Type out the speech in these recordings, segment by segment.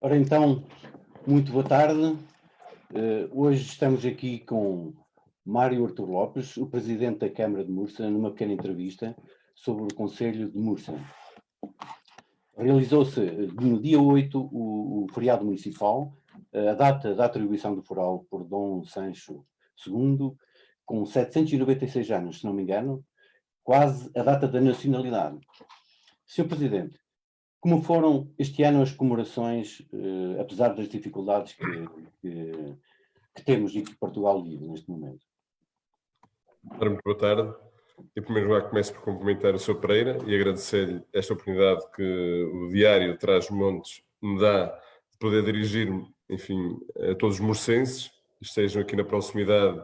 Ora então, muito boa tarde. Hoje estamos aqui com Mário Artur Lopes, o Presidente da Câmara de Mursa, numa pequena entrevista sobre o Conselho de Mursa. Realizou-se no dia 8 o feriado municipal, a data da atribuição do foral por Dom Sancho II, com 796 anos, se não me engano, quase a data da nacionalidade. Sr. Presidente, como foram este ano as comemorações, apesar das dificuldades que temos e que Portugal vive neste momento? Muito boa tarde. Em primeiro lugar, começo por cumprimentar o Sr. Pereira e agradecer-lhe esta oportunidade que o Diário Trás-os-Montes me dá de poder dirigir-me, enfim, a todos os murcenses, que estejam aqui na proximidade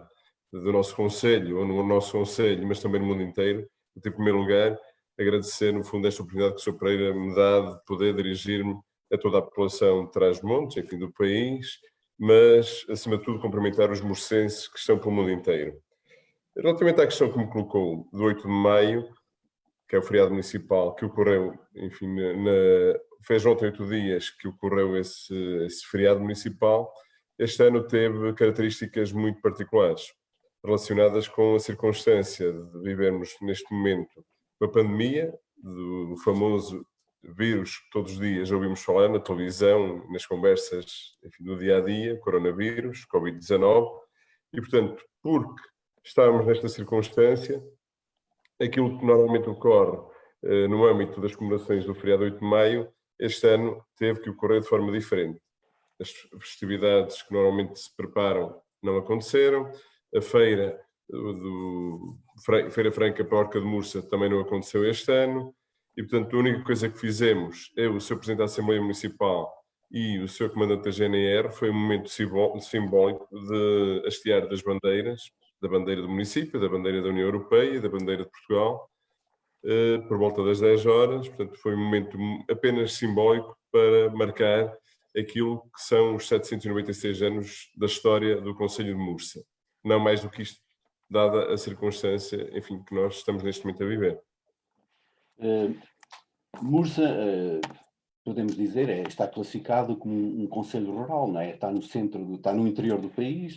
do nosso concelho ou no nosso concelho, mas também no mundo inteiro. Em primeiro lugar, agradecer, no fundo, esta oportunidade que o Sr. Pereira me dá de poder dirigir-me a toda a população de Trás-os-Montes, enfim, do país, mas, acima de tudo, cumprimentar os murcenses que estão pelo mundo inteiro. Relativamente à questão que me colocou do 8 de maio, que é o feriado municipal, que ocorreu, enfim, fez ontem 8 dias que ocorreu esse feriado municipal, este ano teve características muito particulares, relacionadas com a circunstância de vivermos neste momento uma pandemia, do famoso vírus que todos os dias ouvimos falar na televisão, nas conversas, enfim, do dia-a-dia, coronavírus, Covid-19, e, portanto, porque estamos nesta circunstância, aquilo que normalmente ocorre no âmbito das comemorações do feriado 8 de maio, este ano teve que ocorrer de forma diferente. As festividades que normalmente se preparam não aconteceram, a Feira Franca Porca de Mursa também não aconteceu este ano, e portanto a única coisa que fizemos, eu, o Sr. Presidente da Assembleia Municipal e o Sr. Comandante da GNR, foi um momento simbólico de hastear das bandeiras, da bandeira do município, da bandeira da União Europeia, da bandeira de Portugal, por volta das 10 horas. Portanto, foi um momento apenas simbólico para marcar aquilo que são os 796 anos da história do Concelho de Mursa. Não mais do que isto, dada a circunstância, enfim, que nós estamos neste momento a viver. Mursa, podemos dizer, está classificado como um concelho rural, não é? Está no centro, está no interior do país,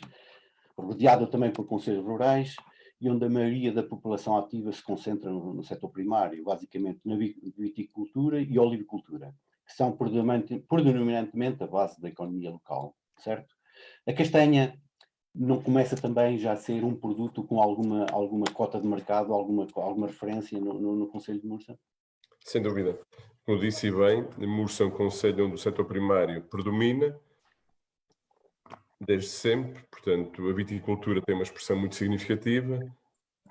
rodeado também por concelhos rurais, e onde a maioria da população ativa se concentra no setor primário, basicamente na viticultura e olivicultura, que são predominantemente a base da economia local, certo? A castanha não começa também já a ser um produto com alguma cota de mercado, alguma referência no Concelho de Mursa? Sem dúvida. Como disse bem, Mursa é um concelho onde o setor primário predomina, desde sempre. Portanto, a viticultura tem uma expressão muito significativa,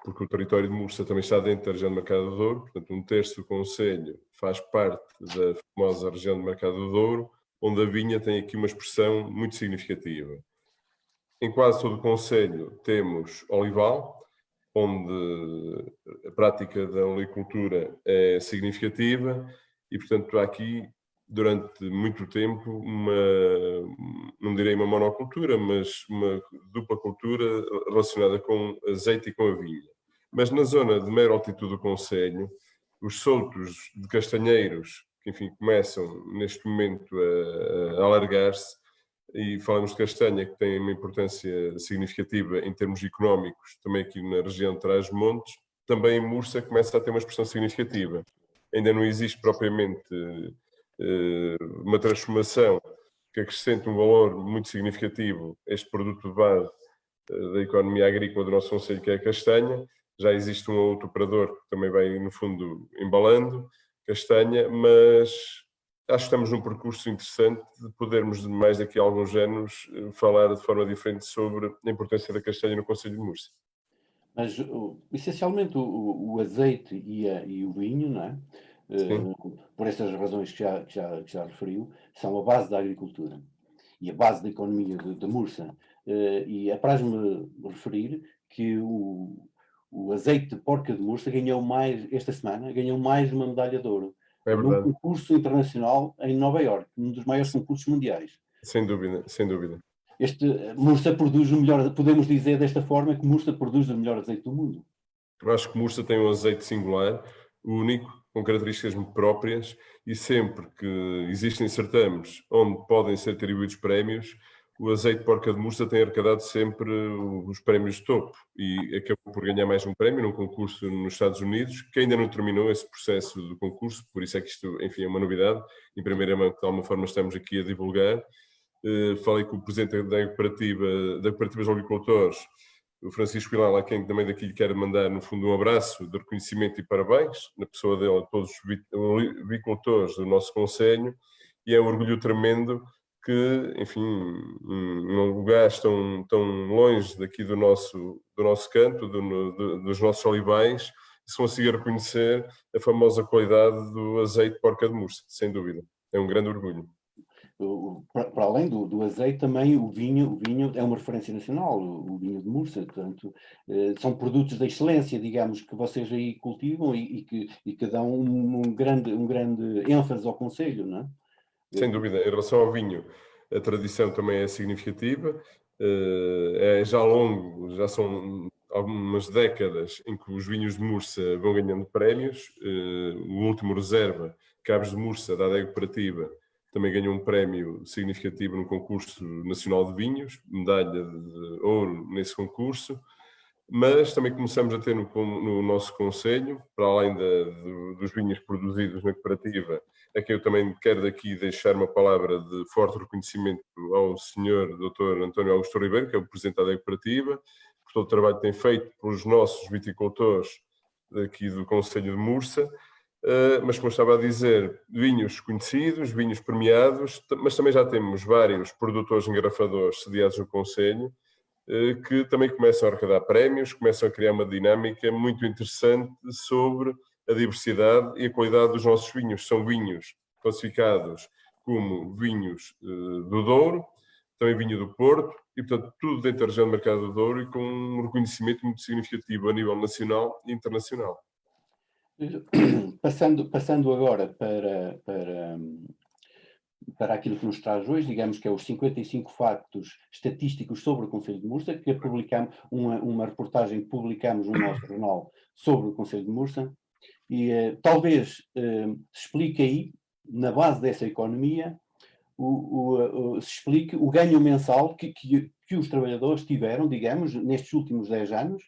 porque o território de Mursa também está dentro da região do Mercado do Douro. Portanto, um terço do concelho faz parte da famosa região do Mercado do Douro, onde a vinha tem aqui uma expressão muito significativa. Em quase todo o concelho temos olival, onde a prática da olivicultura é significativa e, portanto, há aqui, durante muito tempo, não direi uma monocultura, mas uma dupla cultura relacionada com azeite e com a vinha. Mas na zona de maior altitude do concelho, os soltos de castanheiros, que, enfim, começam neste momento a alargar-se, e falamos de castanha, que tem uma importância significativa em termos económicos, também aqui na região de Trás-os-Montes, também em Mursa começa a ter uma expressão significativa. Ainda não existe propriamente uma transformação que acrescente um valor muito significativo a este produto de base da economia agrícola do nosso concelho, que é a castanha. Já existe um outro operador que também vai, no fundo, embalando castanha, mas acho que estamos num percurso interessante de podermos, mais daqui a alguns anos, falar de forma diferente sobre a importância da castanha no Concelho de Mursa. Mas, essencialmente, o azeite e o vinho, não é? Por essas razões que já referiu, são a base da agricultura e a base da economia de Mursa. E apraz-me referir que o azeite de porca de Mursa esta semana, ganhou mais uma medalha de ouro. É num concurso internacional em Nova Iorque, um dos maiores concursos mundiais. Sem dúvida, sem dúvida. Mursa produz o melhor, podemos dizer desta forma que Mursa produz o melhor azeite do mundo. Eu acho que Mursa tem um azeite singular, único, com características muito próprias, e sempre que existem certames onde podem ser atribuídos prémios, o azeite de porca de Mursa tem arrecadado sempre os prémios de topo e acabou por ganhar mais um prémio num concurso nos Estados Unidos, que ainda não terminou esse processo do concurso, por isso é que isto, enfim, é uma novidade. Em primeira mão, de alguma forma, estamos aqui a divulgar. Falei com o presidente da Cooperativa de Agricultores, o Francisco Vilar, a quem também daqui quero mandar, no fundo, um abraço de reconhecimento e parabéns, na pessoa dele, a todos os avicultores do nosso concelho, e é um orgulho tremendo que, enfim, num lugar tão longe daqui do nosso canto, dos nossos olivais, se consiga reconhecer a famosa qualidade do azeite de porca de Mursa, sem dúvida. É um grande orgulho. Para além do azeite, também o vinho é uma referência nacional, o vinho de Mursa, portanto, são produtos de excelência, digamos, que vocês aí cultivam e que dão um grande ênfase ao concelho, não é? Sem dúvida. Em relação ao vinho, a tradição também é significativa. É já longo, já são algumas décadas em que os vinhos de Mursa vão ganhando prémios. O último reserva, Cabos de Mursa, da adega cooperativa, também ganhou um prémio significativo no concurso nacional de vinhos, medalha de ouro nesse concurso. Mas também começamos a ter no nosso concelho, para além dos vinhos produzidos na cooperativa, a quem eu também quero daqui deixar uma palavra de forte reconhecimento ao Sr. Dr. António Augusto Ribeiro, que é o presidente da cooperativa, por todo o trabalho que tem feito pelos nossos viticultores daqui do concelho de Mursa, mas como eu estava a dizer, vinhos conhecidos, vinhos premiados, mas também já temos vários produtores engarrafadores sediados no concelho, que também começam a arrecadar prémios, começam a criar uma dinâmica muito interessante sobre a diversidade e a qualidade dos nossos vinhos. São vinhos classificados como vinhos do Douro, também vinho do Porto, e portanto tudo dentro da região do Mercado do Douro e com um reconhecimento muito significativo a nível nacional e internacional. Passando agora para aquilo que nos traz hoje, digamos que é os 55 factos estatísticos sobre o Concelho de Mursa, que publicamos, uma reportagem que publicamos no nosso jornal sobre o Concelho de Mursa, e talvez se explique aí, na base dessa economia, se explique o ganho mensal que os trabalhadores tiveram, digamos, nestes últimos 10 anos,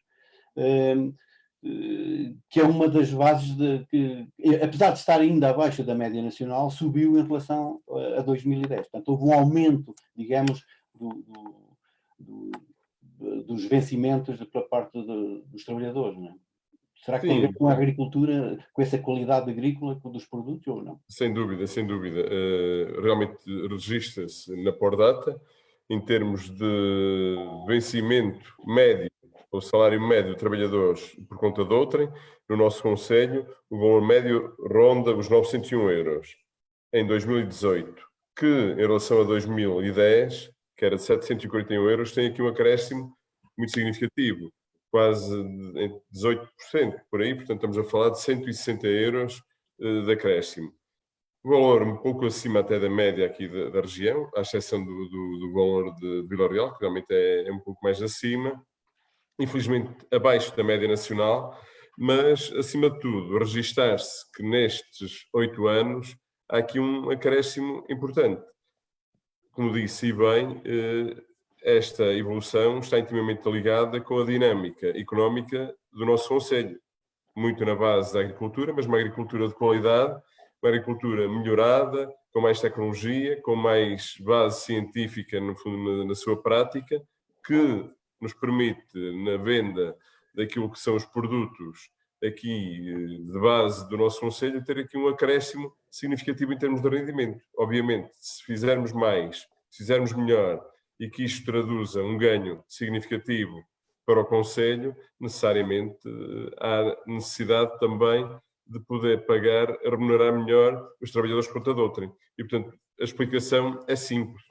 que é uma das bases que, apesar de estar ainda abaixo da média nacional, subiu em relação a 2010. Portanto, houve um aumento, digamos, dos vencimentos pela parte dos trabalhadores, não é? Será que tem a ver com a agricultura, com essa qualidade agrícola dos produtos ou não? Sem dúvida, sem dúvida. Realmente registra-se na Pordata, em termos de vencimento médio, o salário médio de trabalhadores por conta de outrem, no nosso concelho, o valor médio ronda os 901 euros em 2018, que em relação a 2010, que era de 741 euros, tem aqui um acréscimo muito significativo, quase 18% por aí, portanto estamos a falar de 160 euros de acréscimo. O valor um pouco acima até da média aqui da região, à exceção do valor de Vila Real, que realmente é um pouco mais acima, infelizmente abaixo da média nacional, mas acima de tudo, registar-se que nestes 8 anos há aqui um acréscimo importante. Como disse e bem, esta evolução está intimamente ligada com a dinâmica económica do nosso concelho, muito na base da agricultura, mas uma agricultura de qualidade, uma agricultura melhorada, com mais tecnologia, com mais base científica, no fundo, na sua prática, que nos permite, na venda daquilo que são os produtos aqui de base do nosso concelho, ter aqui um acréscimo significativo em termos de rendimento. Obviamente, se fizermos mais, se fizermos melhor e que isto traduza um ganho significativo para o concelho, necessariamente há necessidade também de poder pagar, remunerar melhor os trabalhadores por conta de outrem. E, portanto, a explicação é simples.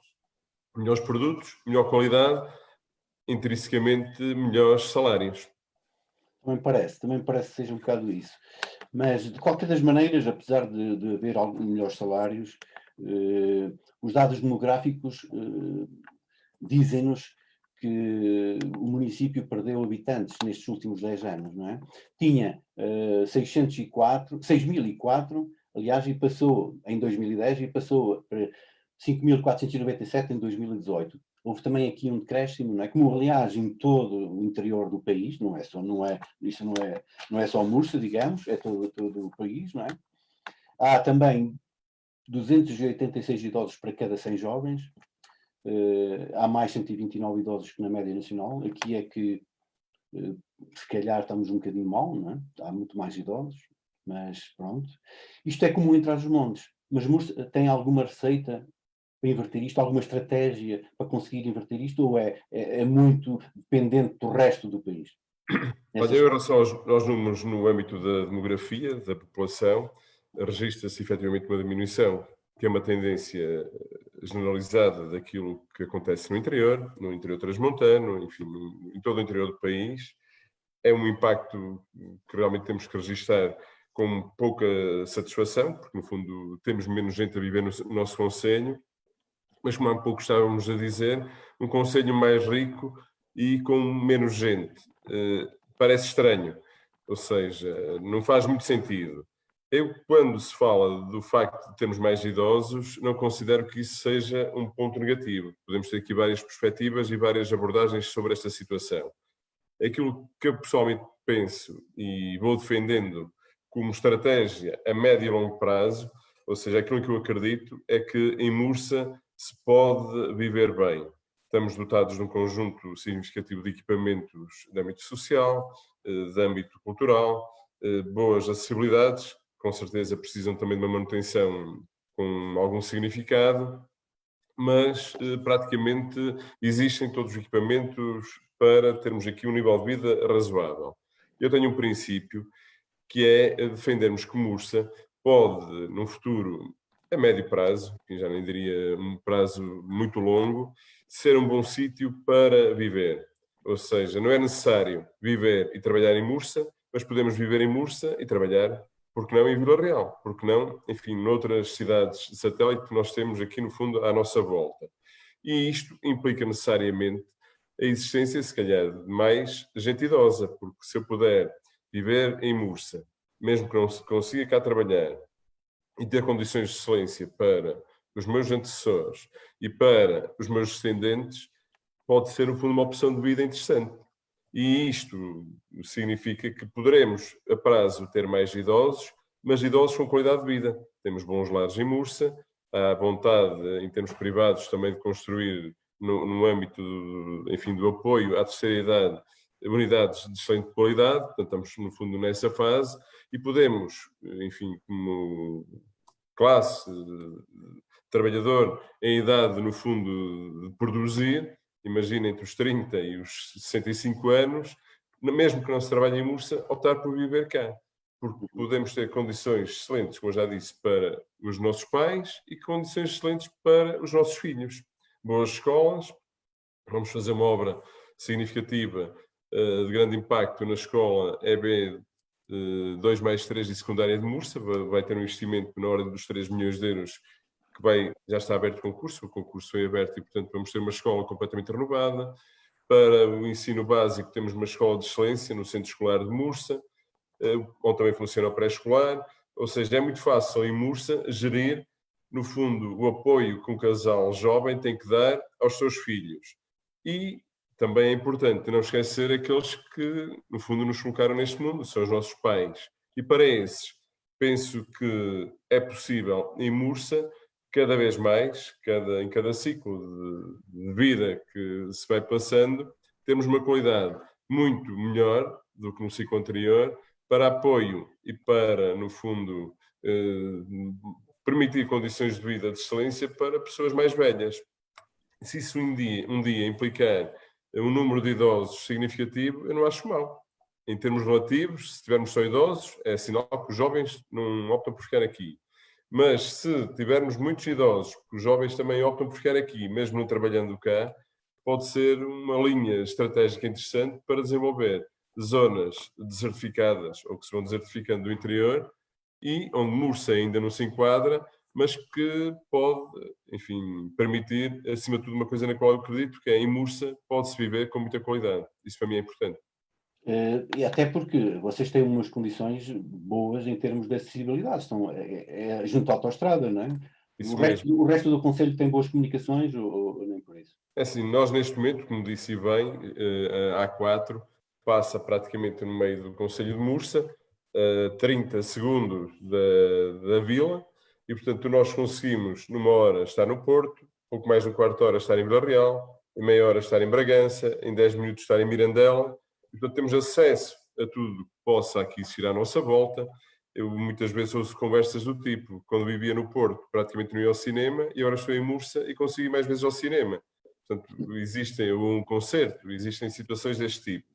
Melhores produtos, melhor qualidade, intrinsecamente melhores salários. Também parece que seja um bocado isso. Mas, de qualquer das maneiras, apesar de haver melhores salários, os dados demográficos dizem-nos que o município perdeu habitantes nestes últimos 10 anos, não é? Tinha 6.004, aliás, e passou em 2010 e passou para 5.497 em 2018. Houve também aqui um decréscimo, não é? Como aliás em todo o interior do país, isso não é só Mursa, digamos, é todo o país, não é? Há também 286 idosos para cada 100 jovens. Há mais 129 idosos que na média nacional. Aqui é que se calhar estamos um bocadinho mal, não é? Há muito mais idosos, mas pronto. Isto é comum entre os montes. Mas Mursa tem alguma receita para inverter isto, alguma estratégia para conseguir inverter isto, ou é muito dependente do resto do país? Olha, em relação aos números no âmbito da demografia, da população, registra-se efetivamente uma diminuição, que é uma tendência generalizada daquilo que acontece no interior transmontano, enfim, em todo o interior do país. É um impacto que realmente temos que registrar com pouca satisfação, porque no fundo temos menos gente a viver no nosso concelho, mas como há pouco estávamos a dizer, um concelho mais rico e com menos gente. Parece estranho, ou seja, não faz muito sentido. Eu, quando se fala do facto de termos mais idosos, não considero que isso seja um ponto negativo. Podemos ter aqui várias perspectivas e várias abordagens sobre esta situação. Aquilo que eu pessoalmente penso e vou defendendo como estratégia a médio e longo prazo, ou seja, aquilo que eu acredito é que em Mursa se pode viver bem. Estamos dotados de um conjunto significativo de equipamentos de âmbito social, de âmbito cultural, boas acessibilidades, com certeza precisam também de uma manutenção com algum significado, mas praticamente existem todos os equipamentos para termos aqui um nível de vida razoável. Eu tenho um princípio que é defendermos que Mursa pode, num futuro a médio prazo, que já nem diria um prazo muito longo, ser um bom sítio para viver. Ou seja, não é necessário viver e trabalhar em Mursa, mas podemos viver em Mursa e trabalhar, porque não em Vila Real, porque não, enfim, noutras cidades de satélite que nós temos aqui no fundo à nossa volta. E isto implica necessariamente a existência, se calhar, de mais gente idosa, porque se eu puder viver em Mursa, mesmo que não se consiga cá trabalhar, e ter condições de excelência para os meus antecessores e para os meus descendentes, pode ser, no fundo, uma opção de vida interessante. E isto significa que poderemos, a prazo, ter mais idosos, mas idosos com qualidade de vida. Temos bons lares em Mursa, há vontade, em termos privados, também de construir, no âmbito, enfim, do apoio à terceira idade, unidades de excelente qualidade, portanto, estamos, no fundo, nessa fase, e podemos, enfim, como classe, trabalhador em idade, no fundo, de produzir, imagina entre os 30 e os 65 anos, mesmo que não se trabalhe em Mursa, optar por viver cá. Porque podemos ter condições excelentes, como eu já disse, para os nossos pais e condições excelentes para os nossos filhos. Boas escolas, vamos fazer uma obra significativa de grande impacto na escola EB 2+3 de secundária de Mursa, vai ter um investimento na ordem dos 3 milhões de euros, que já está aberto o concurso foi aberto e, portanto, vamos ter uma escola completamente renovada. Para o ensino básico, temos uma escola de excelência no Centro Escolar de Mursa, onde também funciona o pré-escolar, ou seja, é muito fácil em Mursa gerir, no fundo, o apoio que um casal jovem tem que dar aos seus filhos. E também é importante não esquecer aqueles que, no fundo, nos colocaram neste mundo, são os nossos pais. E para esses, penso que é possível, em Mursa, cada vez mais, em cada ciclo de vida que se vai passando, temos uma qualidade muito melhor do que no ciclo anterior, para apoio e para, no fundo, permitir condições de vida de excelência para pessoas mais velhas. Se isso um dia implicar um número de idosos significativo, eu não acho mal. Em termos relativos, se tivermos só idosos, é sinal que os jovens não optam por ficar aqui. Mas se tivermos muitos idosos, porque os jovens também optam por ficar aqui, mesmo não trabalhando cá, pode ser uma linha estratégica interessante para desenvolver zonas desertificadas ou que se vão desertificando do interior e onde Mursa ainda não se enquadra, mas que pode, enfim, permitir, acima de tudo, uma coisa na qual eu acredito, que é em Mursa pode-se viver com muita qualidade. Isso para mim é importante. E até porque vocês têm umas condições boas em termos de acessibilidade, estão junto à autoestrada, não é? Isso mesmo. O resto do concelho tem boas comunicaões ou nem por isso? É assim, nós neste momento, como disse bem, a A4 passa praticamente no meio do concelho de Mursa, 30 segundos da vila, e portanto nós conseguimos numa hora estar no Porto, pouco mais de um quarto de hora estar em Vila Real, em meia hora estar em Bragança, em 10 minutos estar em Mirandela, e portanto temos acesso a tudo que possa aqui existir à nossa volta. Eu muitas vezes ouço conversas do tipo, quando vivia no Porto praticamente não ia ao cinema, e agora estou em Mursa e consigo ir mais vezes ao cinema. Portanto, existem um concerto, existem situações deste tipo.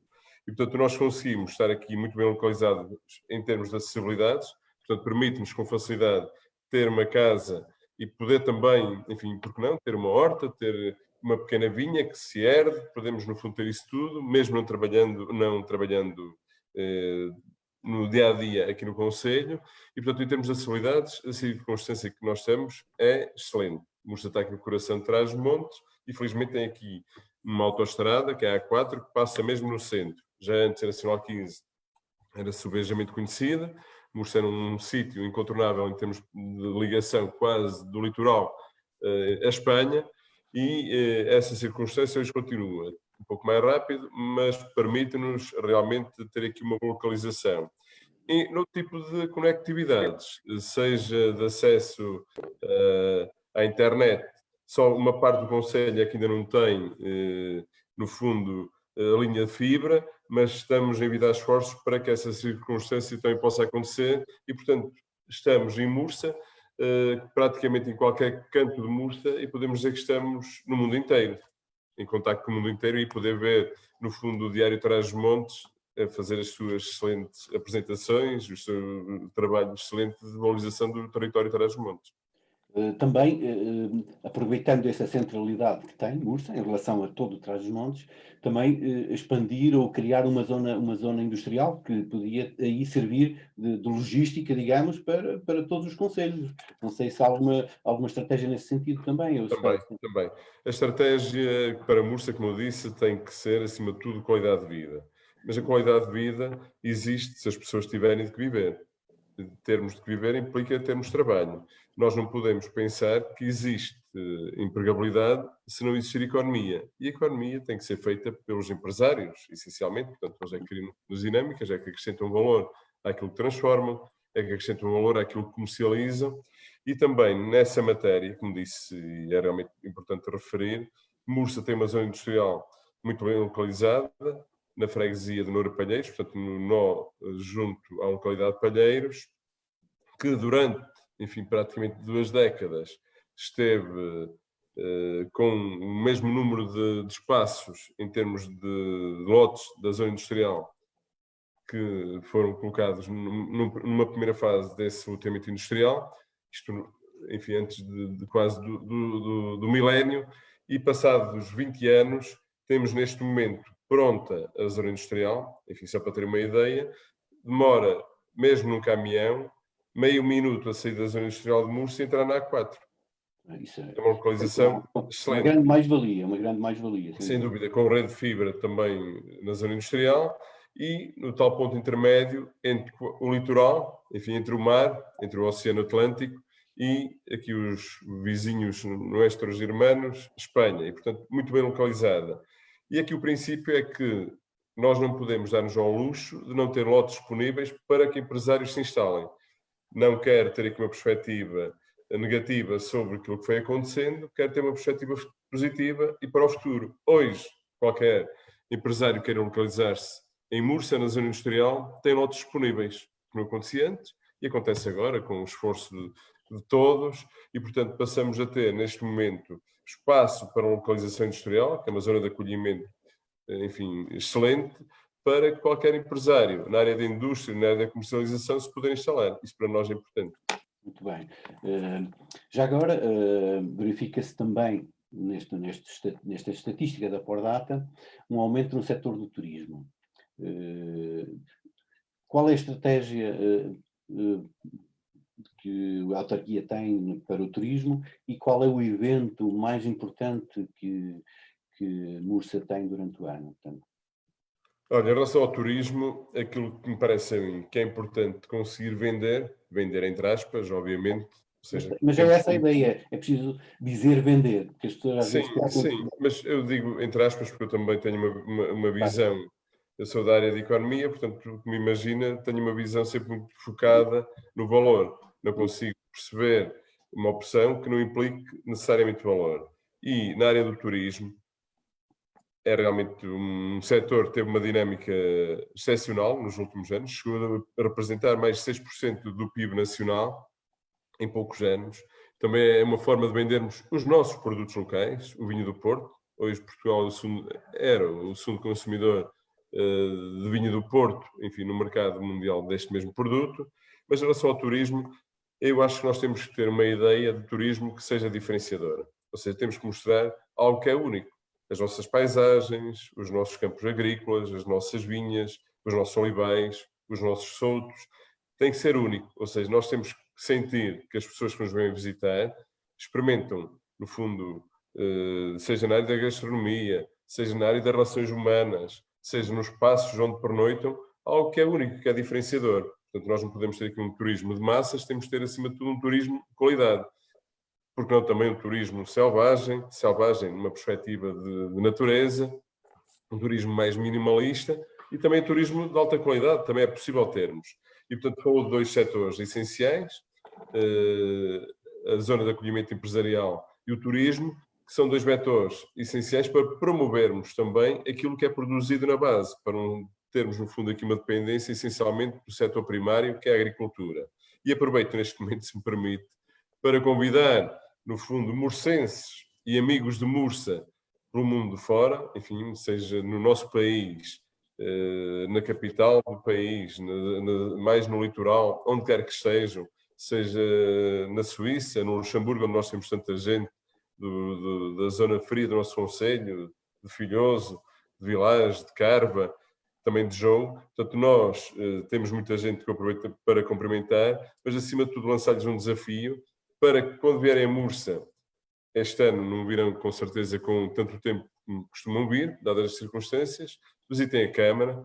E, portanto, nós conseguimos estar aqui muito bem localizados em termos de acessibilidades, portanto, permite-nos com facilidade ter uma casa e poder também, enfim, por que não, ter uma horta, ter uma pequena vinha que se herde, podemos no fundo ter isso tudo, mesmo não trabalhando no dia-a-dia aqui no Conselho, e portanto em termos de acessibilidades, a circunstância que nós temos é excelente. Mursa está aqui no coração de Trás-os-Montes, e felizmente tem aqui uma autoestrada, que é a A4, que passa mesmo no centro. Já antes a Nacional 15 era subejamente conhecida, Mursa era um sítio incontornável em termos de ligação quase do litoral à Espanha, e essa circunstância hoje continua um pouco mais rápido, mas permite-nos realmente ter aqui uma boa localização. E no tipo de conectividades, seja de acesso à internet, só uma parte do concelho é que ainda não tem, no fundo, a linha de fibra, mas estamos a envidar esforços para que essa circunstância também possa acontecer e, portanto, estamos em Mursa, praticamente em qualquer canto de Mursa, e podemos dizer que estamos no mundo inteiro, em contacto com o mundo inteiro, e poder ver, no fundo, o Diário Trás-os-Montes a fazer as suas excelentes apresentações, o seu trabalho excelente de valorização do território Trás-os-Montes. Também, aproveitando essa centralidade que tem Mursa em relação a todo o Trás-os-Montes, também expandir ou criar uma zona industrial que podia aí servir de logística, digamos, para todos os concelhos. Não sei se há alguma estratégia nesse sentido também. Ou se Também, também. A estratégia para Mursa, como eu disse, tem que ser, acima de tudo, qualidade de vida. Mas a qualidade de vida existe se as pessoas tiverem de que viver. Termos de que viver implica termos trabalho. Nós não podemos pensar que existe empregabilidade se não existir economia. E a economia tem que ser feita pelos empresários, essencialmente. Portanto, eles é que criam dinâmicas, é que acrescentam valor àquilo que transformam, é que acrescentam valor àquilo que comercializam. E também nessa matéria, como disse, e é realmente importante referir, Mursa tem uma zona industrial muito bem localizada, na freguesia de Noura Palheiros, portanto, no nó junto à localidade de Palheiros, que durante, enfim, praticamente 2 décadas esteve com o mesmo número de espaços em termos de lotes da zona industrial que foram colocados numa primeira fase desse loteamento industrial, isto, enfim, antes de quase do milénio, e passados 20 anos, temos neste momento pronta a zona industrial, enfim, só para ter uma ideia, demora, mesmo num caminhão, meio minuto a sair da zona industrial de Murcia e entrar na A4. isso É uma localização uma excelente. grande mais-valia, uma grande mais-valia. Sem dúvida, com rede de fibra também na zona industrial e no tal ponto intermédio entre o litoral, enfim, entre o mar, entre o Oceano Atlântico e aqui os vizinhos nuestros irmãos, Espanha, e portanto muito bem localizada. E aqui o princípio é que nós não podemos dar-nos ao luxo de não ter lotes disponíveis para que empresários se instalem. Não quero ter aqui uma perspectiva negativa sobre aquilo que foi acontecendo, quero ter uma perspectiva positiva e para o futuro. Hoje, qualquer empresário queira localizar-se em Mursa, na zona industrial, tem lotes disponíveis, que não acontecia antes, e acontece agora com o esforço de todos, e portanto passamos a ter, neste momento, espaço para localização industrial, que é uma zona de acolhimento, enfim, excelente, para qualquer empresário na área da indústria, na área da comercialização, se poder instalar. Isso para nós é importante. Muito bem. Já agora, verifica-se também, nesta estatística da Pordata, um aumento no setor do turismo. Qual é a estratégia que a autarquia tem para o turismo e qual é o evento mais importante que Mursa tem durante o ano? Portanto, Olha, em relação ao turismo, aquilo que me parece a mim que é importante conseguir vender entre aspas, obviamente, ou seja, mas é temos essa a ideia, é preciso dizer vender, porque as pessoas às sim, vezes colocam sim, mas eu digo entre aspas porque eu também tenho uma visão, eu sou da área de economia, portanto, me imagina, tenho uma visão sempre muito focada no valor, não consigo perceber uma opção que não implique necessariamente valor. E na área do turismo, é realmente um setor que teve uma dinâmica excepcional nos últimos anos, chegou a representar mais de 6% do PIB nacional em poucos anos. Também é uma forma de vendermos os nossos produtos locais, o vinho do Porto. Hoje Portugal era o segundo consumidor de vinho do Porto, enfim, no mercado mundial deste mesmo produto. Mas em relação ao turismo, eu acho que nós temos que ter uma ideia de turismo que seja diferenciadora. Ou seja, temos que mostrar algo que é único. As nossas paisagens, os nossos campos agrícolas, as nossas vinhas, os nossos olivais, os nossos soltos. Tem que ser único. Ou seja, nós temos que sentir que as pessoas que nos vêm visitar experimentam, no fundo, seja na área da gastronomia, seja na área das relações humanas, seja nos espaços onde pernoitam, algo que é único, que é diferenciador. Portanto, nós não podemos ter aqui um turismo de massas, temos de ter, acima de tudo, um turismo de qualidade. Porque não também um turismo selvagem numa perspectiva de natureza, um turismo mais minimalista e também turismo de alta qualidade, também é possível termos. E, portanto, falou de dois setores essenciais, a zona de acolhimento empresarial e o turismo, que são dois vetores essenciais para promovermos também aquilo que é produzido na base, para não termos, no fundo, aqui uma dependência essencialmente do setor primário, que é a agricultura. E aproveito neste momento, se me permite, para convidar, no fundo, mursenses e amigos de Mursa pelo mundo fora, enfim, seja no nosso país, na capital do país, mais no litoral, onde quer que estejam, seja na Suíça, no Luxemburgo, onde nós temos tanta gente da zona fria do nosso concelho, de Filhoso, de Vilage, de Carva, também de João. Portanto, nós temos muita gente que aproveita para cumprimentar, mas acima de tudo lançar-lhes um desafio para que quando vierem a Mursa, este ano não virão com certeza com tanto tempo como costumam vir, dadas as circunstâncias, visitem a Câmara,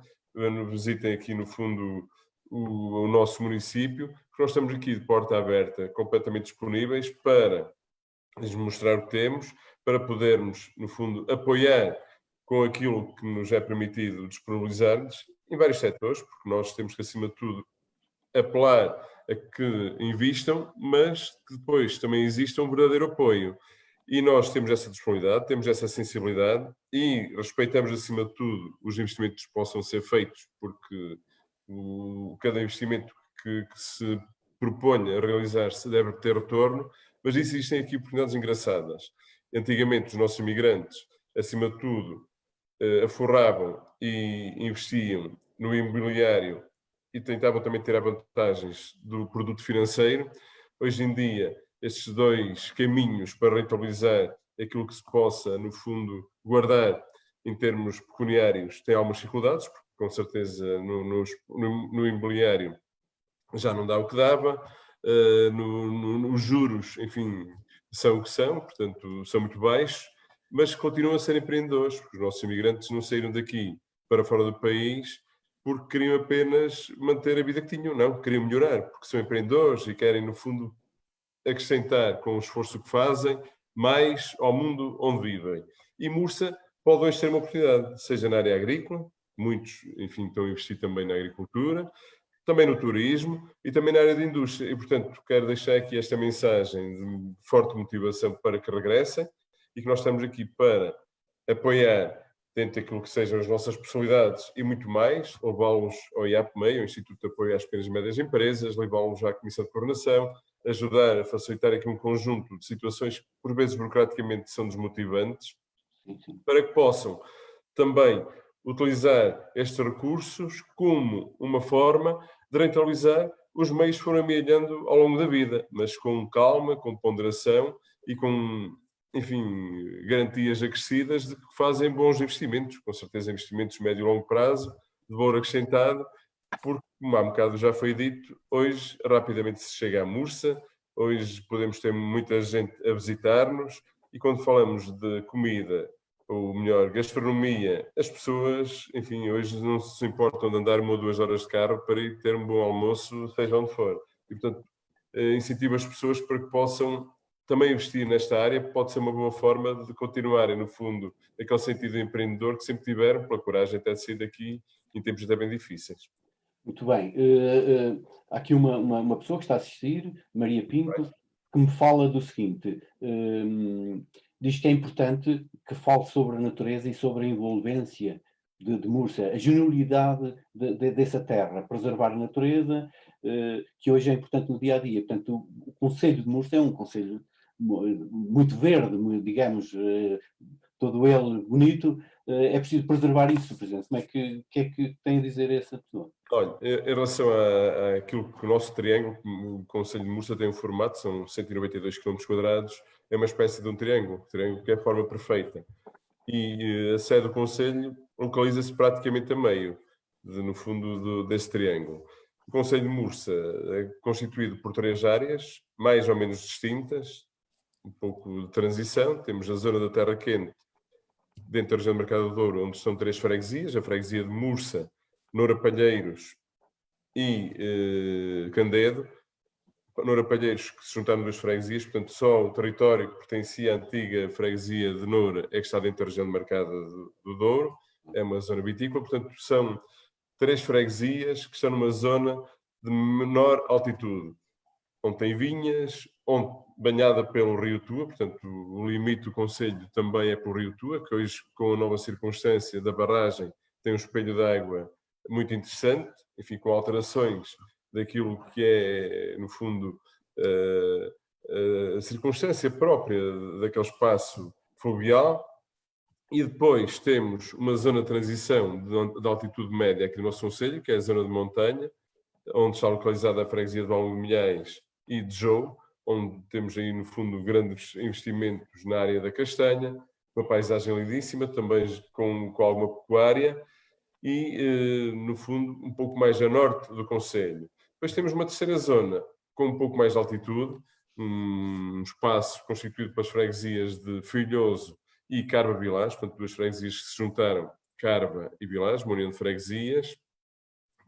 visitem aqui no fundo o nosso município, porque nós estamos aqui de porta aberta, completamente disponíveis para lhes mostrar o que temos, para podermos, no fundo, apoiar com aquilo que nos é permitido disponibilizar-lhes em vários setores, porque nós temos que, acima de tudo, apelar a que invistam, mas que depois também exista um verdadeiro apoio. E nós temos essa disponibilidade, temos essa sensibilidade e respeitamos, acima de tudo, os investimentos que possam ser feitos, porque cada investimento que se proponha a realizar-se deve ter retorno, mas existem aqui oportunidades engraçadas. Antigamente, os nossos imigrantes, acima de tudo, aforravam e investiam no imobiliário e tentavam também ter as vantagens do produto financeiro. Hoje em dia, estes dois caminhos para rentabilizar aquilo que se possa, no fundo, guardar em termos pecuniários têm algumas dificuldades, porque com certeza no imobiliário já não dá o que dava, nos juros, enfim, são o que são, portanto, são muito baixos, mas continuam a ser empreendedores, porque os nossos imigrantes não saíram daqui para fora do país porque queriam apenas manter a vida que tinham, não, queriam melhorar, porque são empreendedores e querem, no fundo, acrescentar com o esforço que fazem mais ao mundo onde vivem. E Mursa pode hoje ser uma oportunidade, seja na área agrícola, muitos, enfim, estão a investir também na agricultura, também no turismo e também na área da indústria. E, portanto, quero deixar aqui esta mensagem de forte motivação para que regressem e que nós estamos aqui para apoiar dentro daquilo que sejam as nossas possibilidades e muito mais, levá-los ao IAPMEI, ao Instituto de Apoio às Pequenas e Médias Empresas, levá-los à Comissão de Coordenação, ajudar a facilitar aqui um conjunto de situações que, por vezes, burocraticamente são desmotivantes, para que possam também utilizar estes recursos como uma forma de rentabilizar os meios que foram amealhando ao longo da vida, mas com calma, com ponderação e com, enfim, garantias acrescidas de que fazem bons investimentos, com certeza investimentos de médio e longo prazo, de valor acrescentado, porque, como há bocado já foi dito, hoje rapidamente se chega à Mursa, hoje podemos ter muita gente a visitar-nos, e quando falamos de comida, ou melhor, gastronomia, as pessoas, enfim, hoje não se importam de andar 1 ou 2 horas de carro para ir ter um bom almoço, seja onde for. E, portanto, incentivo as pessoas para que possam também investir nesta área, pode ser uma boa forma de continuarem, no fundo, aquele sentido empreendedor que sempre tiveram, pela coragem até de sair daqui em tempos até bem difíceis. Muito bem. Há aqui uma pessoa que está a assistir, Maria Pinto, que me fala do seguinte: diz que é importante que fale sobre a natureza e sobre a envolvência de Mursa, a genialidade dessa terra, preservar a natureza, que hoje é importante no dia a dia. Portanto, o Concelho de Mursa é um concelho muito verde, digamos, todo ele bonito. É preciso preservar isso, Presidente. Que é que tem a dizer essa pessoa? Olha, em relação àquilo que o nosso triângulo, o Concelho de Mursa tem um formato, são 192 km², é uma espécie de um triângulo que é a forma perfeita. E a sede do Concelho localiza-se praticamente a meio, no fundo desse triângulo. O Concelho de Mursa é constituído por 3 áreas, mais ou menos distintas, um pouco de transição. Temos a zona da Terra Quente, dentro da região do Mercado do Douro, onde estão 3 freguesias, a freguesia de Mursa, Noura Palheiros e Candedo. Noura Palheiros, que se juntaram 2 freguesias, portanto só o território que pertencia à antiga freguesia de Noura é que está dentro da região do Mercado do Douro, é uma zona vitícola, portanto são 3 freguesias que estão numa zona de menor altitude, onde tem vinhas, banhada pelo Rio Tua, portanto o limite do concelho também é pelo Rio Tua, que hoje, com a nova circunstância da barragem, tem um espelho de água muito interessante, enfim, com alterações daquilo que é, no fundo, a circunstância própria daquele espaço fluvial. E depois temos uma zona de transição de altitude média aqui no nosso concelho, que é a zona de montanha, onde está localizada a freguesia de Valmilhais e de Jou, onde temos aí, no fundo, grandes investimentos na área da castanha, uma paisagem lindíssima, também com alguma pecuária, e, no fundo, um pouco mais a norte do concelho. Depois temos uma terceira zona, com um pouco mais de altitude, um espaço constituído pelas freguesias de Filhoso e Carva-Vilãs, portanto, 2 freguesias que se juntaram, Carva e Vilãs, uma união de freguesias,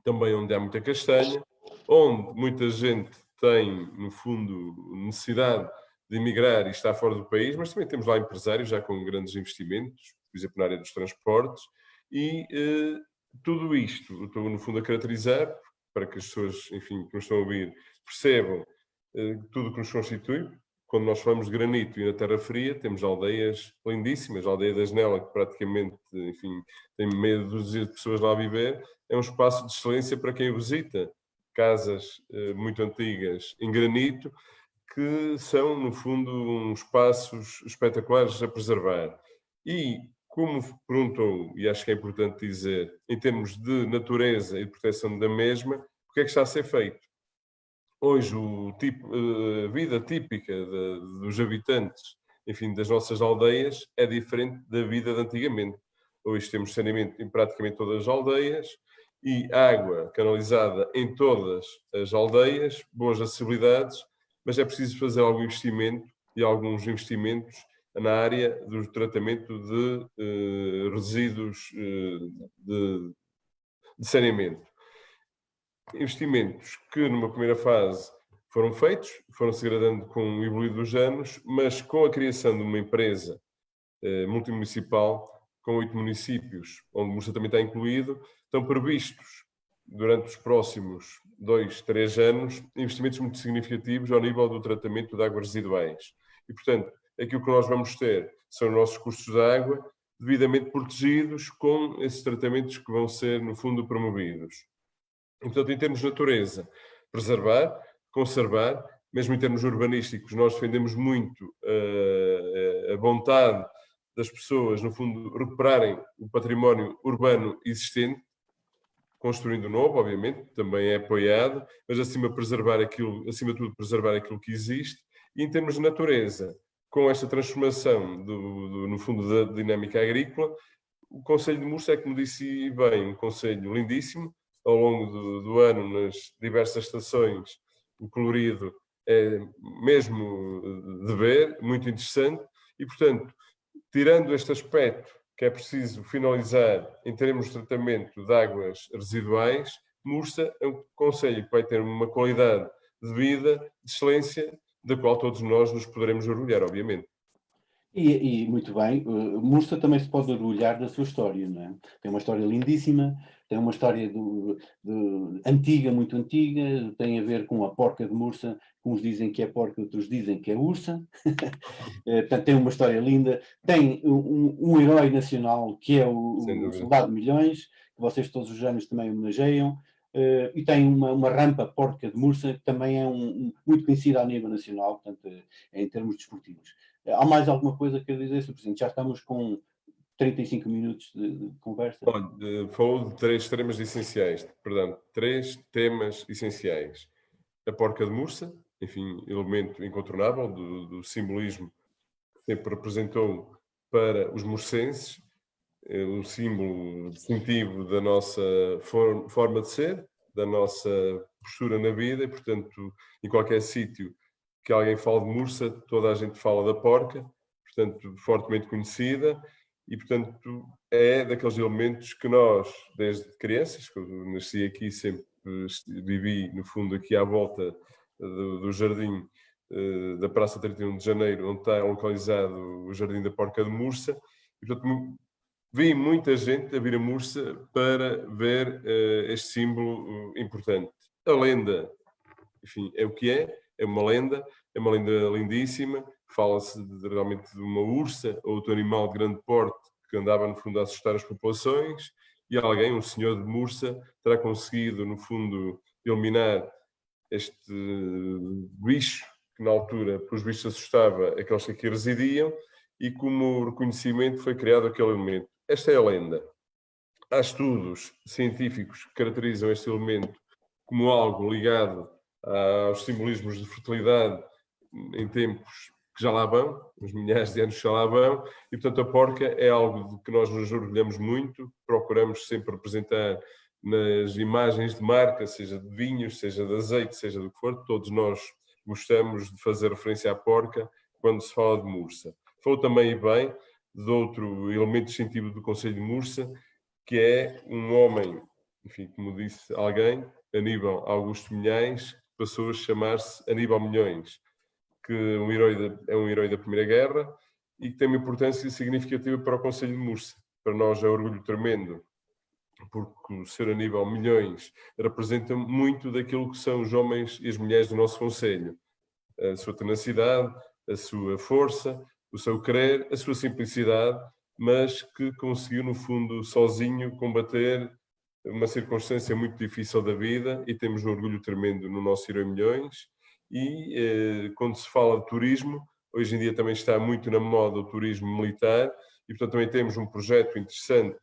também onde há muita castanha, onde muita gente tem, no fundo, necessidade de emigrar e estar fora do país, mas também temos lá empresários já com grandes investimentos, por exemplo, na área dos transportes, e tudo isto eu estou, no fundo, a caracterizar, para que as pessoas, enfim, que nos estão a ouvir, percebam tudo o que nos constitui. Quando nós falamos de granito e na terra fria, temos aldeias lindíssimas, a aldeia da Janela, que praticamente, enfim, tem meia dúzia de pessoas lá a viver, é um espaço de excelência para quem o visita. Casas muito antigas em granito, que são, no fundo, uns espaços espetaculares a preservar. E, como perguntou, e acho que é importante dizer, em termos de natureza e de proteção da mesma, o que é que está a ser feito? Hoje, a vida típica dos habitantes, enfim, das nossas aldeias, é diferente da vida de antigamente. Hoje temos saneamento em praticamente todas as aldeias e água canalizada em todas as aldeias, boas acessibilidades, mas é preciso fazer algum investimento e alguns investimentos na área do tratamento de resíduos de saneamento. Investimentos que, numa primeira fase, foram feitos, foram-se degradando com o evoluir dos anos, mas com a criação de uma empresa multimunicipal, com 8 municípios, onde Mursa também está incluído, estão previstos, durante os próximos 2, 3 anos, investimentos muito significativos ao nível do tratamento de águas residuais. E, portanto, aquilo que nós vamos ter são os nossos cursos de água devidamente protegidos com esses tratamentos que vão ser, no fundo, promovidos. E, portanto, em termos de natureza, preservar, conservar, mesmo em termos urbanísticos, nós defendemos muito a vontade das pessoas, no fundo, recuperarem o património urbano existente, construindo novo, obviamente, também é apoiado, mas acima de tudo, preservar aquilo que existe. E em termos de natureza, com esta transformação, no fundo, da dinâmica agrícola, o Concelho de Mursa é, como disse bem, um concelho lindíssimo, ao longo do ano, nas diversas estações, o colorido é mesmo de ver, muito interessante, e, portanto, tirando este aspecto que é preciso finalizar em termos de tratamento de águas residuais, Mursa é um concelho que vai ter uma qualidade de vida, de excelência, da qual todos nós nos poderemos orgulhar, obviamente. E muito bem, Mursa também se pode orgulhar da sua história, não é? Tem uma história lindíssima, tem uma história antiga, muito antiga, tem a ver com a porca de Mursa, uns dizem que é porca, outros dizem que é ursa. Portanto, tem uma história linda, tem um herói nacional que é Sem o dúvida. Soldado de Milhões, que vocês todos os anos também homenageiam, e tem uma rampa porca de Mursa, que também é muito conhecida a nível nacional, portanto, em termos desportivos. Há mais alguma coisa que quer dizer, Sr. Presidente? Já estamos com 35 minutos de conversa. Olha, falou de três temas essenciais, perdão, três temas essenciais. A porca de Mursa, enfim, elemento incontornável do simbolismo que sempre representou para os murcenses, um símbolo distintivo da nossa forma de ser, da nossa postura na vida, e, portanto, em qualquer sítio que alguém fale de Mursa, toda a gente fala da porca, portanto, fortemente conhecida, e, portanto, é daqueles elementos que nós, desde crianças, quando nasci aqui, sempre vivi, no fundo, aqui à volta do jardim da Praça 31 de Janeiro, onde está localizado o Jardim da Porca de Mursa, e, portanto, vi muita gente a vir a Mursa para ver este símbolo importante. A lenda, enfim, é o que é uma lenda lindíssima, fala-se realmente de uma ursa, outro animal de grande porte, que andava, no fundo, a assustar as populações, e alguém, um senhor de Mursa, terá conseguido, no fundo, eliminar este bicho, que na altura, pelos bichos, assustava aqueles que aqui residiam, e como reconhecimento foi criado aquele elemento. Esta é a lenda. Há estudos científicos que caracterizam este elemento como algo ligado aos simbolismos de fertilidade em tempos que já lá vão, uns milhares de anos que já lá vão, e, portanto, a porca é algo de que nós nos orgulhamos muito, procuramos sempre representar nas imagens de marca, seja de vinhos, seja de azeite, seja do que for, todos nós gostamos de fazer referência à porca quando se fala de Mursa. Falou também, e bem, de outro elemento distintivo do Concelho de Mursa, que é um homem, enfim, como disse alguém, Aníbal Augusto Milhães, que passou a chamar-se Aníbal Milhões, que é um herói da Primeira Guerra e que tem uma importância significativa para o Concelho de Mursa. Para nós é um orgulho tremendo, porque o Sr. Aníbal Milhões representa muito daquilo que são os homens e as mulheres do nosso Concelho. A sua tenacidade, a sua força, o seu querer, a sua simplicidade, mas que conseguiu, no fundo, sozinho, combater uma circunstância muito difícil da vida, e temos um orgulho tremendo no nosso Herói Milhões. E quando se fala de turismo, hoje em dia também está muito na moda o turismo militar, e, portanto, também temos um projeto interessante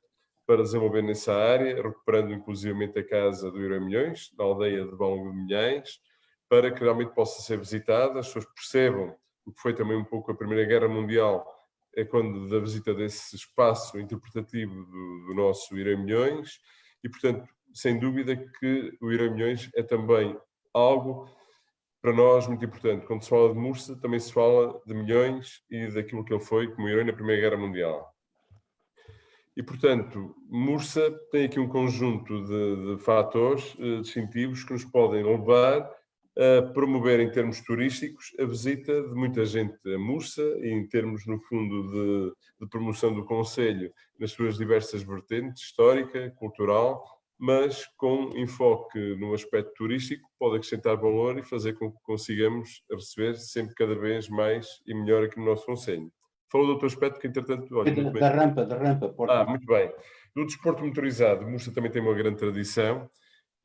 para desenvolver nessa área, recuperando inclusivamente a casa do Herói Milhões, na aldeia de Valongo de Milhães, para que realmente possa ser visitada, as pessoas percebam o que foi também um pouco a Primeira Guerra Mundial, é quando da visita desse espaço interpretativo do nosso Herói Milhões, e, portanto, sem dúvida que o Herói Milhões é também algo para nós muito importante. Quando se fala de Mursa, também se fala de Milhões e daquilo que ele foi como herói na Primeira Guerra Mundial. E, portanto, Mursa tem aqui um conjunto de fatores distintivos que nos podem levar a promover, em termos turísticos, a visita de muita gente a Mursa, e em termos, no fundo, de promoção do Concelho nas suas diversas vertentes, histórica, cultural, mas com enfoque no aspecto turístico, pode acrescentar valor e fazer com que consigamos receber sempre cada vez mais e melhor aqui no nosso Concelho. Falou de outro aspecto que, entretanto, olha, muito bem. Da rampa, porca. Muito bem. No desporto motorizado, Mursa também tem uma grande tradição.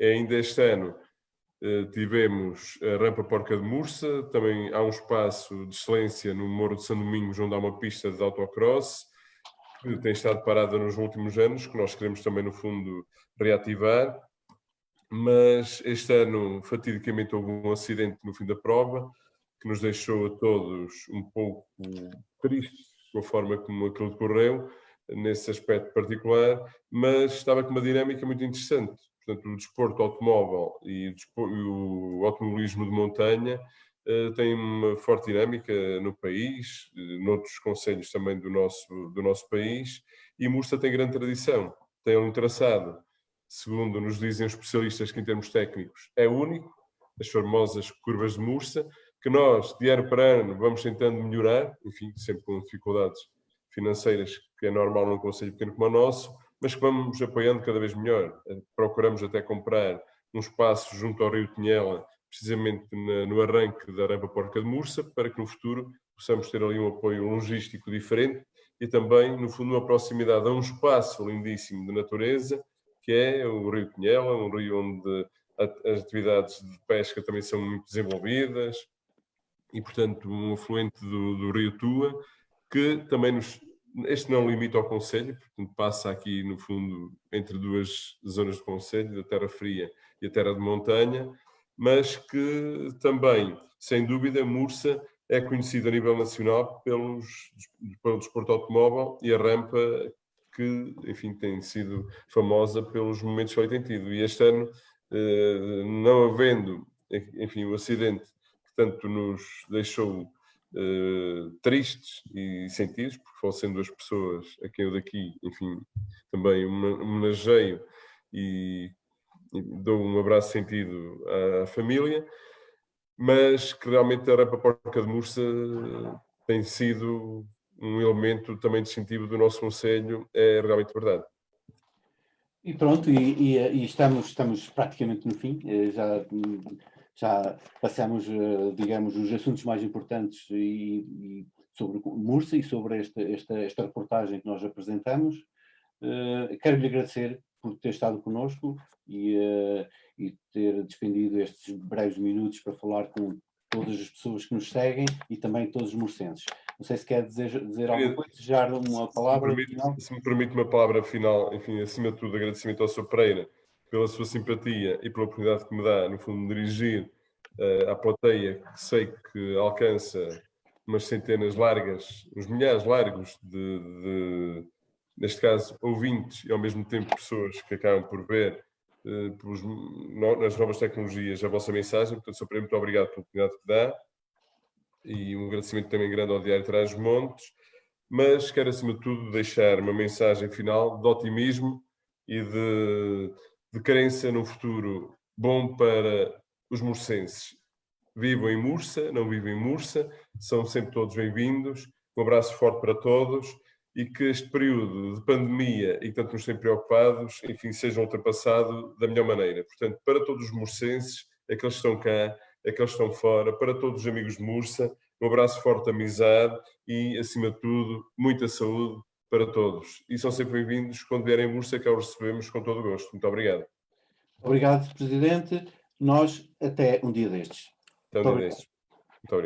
Ainda este ano tivemos a rampa Porca de Mursa, também há um espaço de excelência no Morro de São Domingos, onde há uma pista de autocross, que tem estado parada nos últimos anos, que nós queremos também, no fundo, reativar. Mas este ano, fatidicamente, houve um acidente no fim da prova, que nos deixou a todos um pouco tristes com a forma como aquilo decorreu, nesse aspecto particular, mas estava com uma dinâmica muito interessante. portanto, o desporto automóvel e o automobilismo de montanha têm uma forte dinâmica no país, noutros concelhos também do nosso país, e Mursa tem grande tradição, tem um traçado, segundo nos dizem os especialistas que em termos técnicos é único, as famosas curvas de Mursa, que nós, de ano para ano, vamos tentando melhorar, enfim, sempre com dificuldades financeiras, que é normal num concelho pequeno como o nosso, mas que vamos apoiando cada vez melhor. Procuramos até comprar um espaço junto ao Rio Tinhela, precisamente no arranque da rampa Porca de Mursa, para que no futuro possamos ter ali um apoio logístico diferente e também, no fundo, uma proximidade a um espaço lindíssimo de natureza, que é o Rio Tinhela, um rio onde as atividades de pesca também são muito desenvolvidas e, portanto, um afluente do Rio Tua, que também este não limita ao concelho, portanto, passa aqui, no fundo, entre duas zonas do concelho, da terra fria e a terra de montanha, mas que também, sem dúvida, Mursa é conhecido a nível nacional pelo desporto automóvel e a rampa que, enfim, tem sido famosa pelos momentos que ele tem tido. E este ano, não havendo, enfim, o acidente que tanto nos deixou tristes e sentidos, porque falecendo duas pessoas a quem eu daqui, enfim, também homenageio e dou um abraço sentido à família, mas que realmente a rampa Porca de Mursa tem sido um elemento também distintivo do nosso concelho, é realmente verdade. E pronto, e estamos praticamente no fim, já passamos, digamos, os assuntos mais importantes e sobre Mursa e sobre esta reportagem que nós apresentamos. Quero-lhe agradecer por ter estado connosco e ter despendido estes breves minutos para falar com todas as pessoas que nos seguem e também todos os murcenses. Não sei se quer dizer alguma coisa, desejar uma palavra final. Se me permite uma palavra final, enfim, acima de tudo, agradecimento ao Sr. Pereira pela sua simpatia e pela oportunidade que me dá, no fundo, de dirigir à plateia, que sei que alcança umas centenas largas, uns milhares largos neste caso, ouvintes e ao mesmo tempo pessoas que acabam por ver nas novas tecnologias a vossa mensagem. Portanto, Sr. Pereira, muito obrigado pela oportunidade que dá e um agradecimento também grande ao Diário Trás-os-Montes, mas quero, acima de tudo, deixar uma mensagem final de otimismo e de crença num futuro bom para os murcenses. Vivam em Mursa, não vivem em Mursa, são sempre todos bem-vindos. Um abraço forte para todos e que este período de pandemia e que tanto nos tem preocupados, enfim, seja ultrapassado da melhor maneira. Portanto, para todos os murcenses, aqueles que estão cá, aqueles que estão fora, para todos os amigos de Mursa, um abraço forte de amizade e, acima de tudo, muita saúde para todos. E são sempre bem-vindos quando vierem a Mursa, que os recebemos com todo o gosto. Muito obrigado. Obrigado, Presidente. Nós, até um dia destes. Até um dia destes. Muito obrigado.